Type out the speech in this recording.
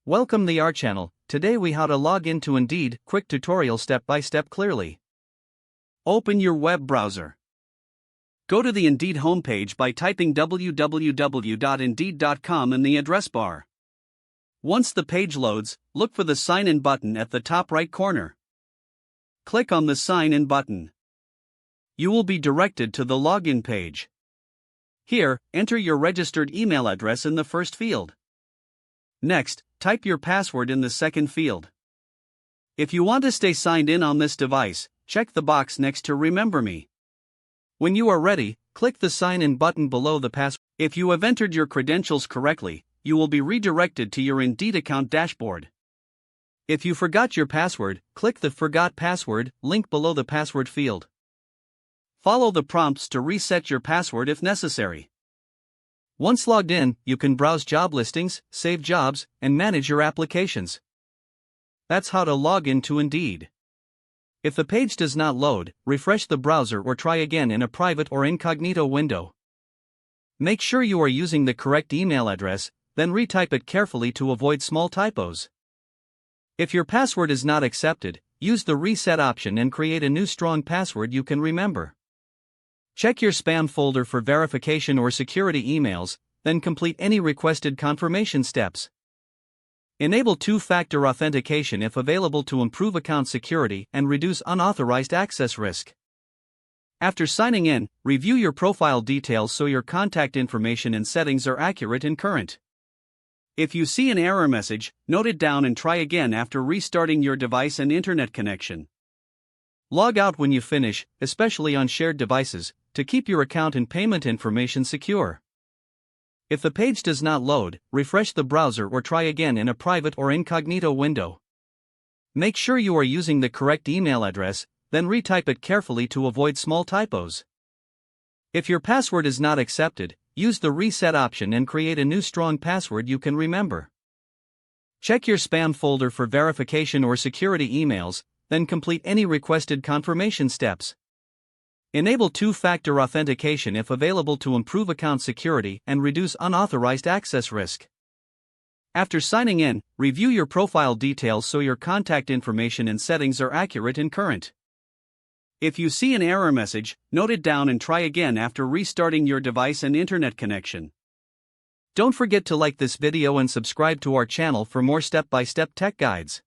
Welcome to our channel. Today we how to log into Indeed, quick tutorial step by step clearly. Open your web browser. Go to the Indeed homepage by typing www.indeed.com in the address bar. Once the page loads, look for the sign in button at the top right corner. Click on the sign in button. You will be directed to the login page. Here, enter your registered email address in the first field. Next, type your password in the second field. If you want to stay signed in on this device, check the box next to Remember Me. When you are ready, click the Sign In button below the password. If you have entered your credentials correctly, you will be redirected to your Indeed account dashboard. If you forgot your password, click the Forgot Password link below the password field. Follow the prompts to reset your password if necessary. Once logged in, you can browse job listings, save jobs, and manage your applications. That's how to log into Indeed. If the page does not load, refresh the browser or try again in a private or incognito window. Make sure you are using the correct email address, then retype it carefully to avoid small typos. If your password is not accepted, use the reset option and create a new strong password you can remember. Check your spam folder for verification or security emails, then complete any requested confirmation steps. Enable two-factor authentication if available to improve account security and reduce unauthorized access risk. After signing in, review your profile details so your contact information and settings are accurate and current. If you see an error message, note it down and try again after restarting your device and internet connection. Log out when you finish, especially on shared devices, to keep your account and payment information secure. If the page does not load, refresh the browser or try again in a private or incognito window. Make sure you are using the correct email address, then retype it carefully to avoid small typos. If your password is not accepted, use the reset option and create a new strong password you can remember. Check your spam folder for verification or security emails, then complete any requested confirmation steps. Enable two-factor authentication if available to improve account security and reduce unauthorized access risk. After signing in, review your profile details so your contact information and settings are accurate and current. If you see an error message, note it down and try again after restarting your device and internet connection. Don't forget to like this video and subscribe to our channel for more step-by-step tech guides.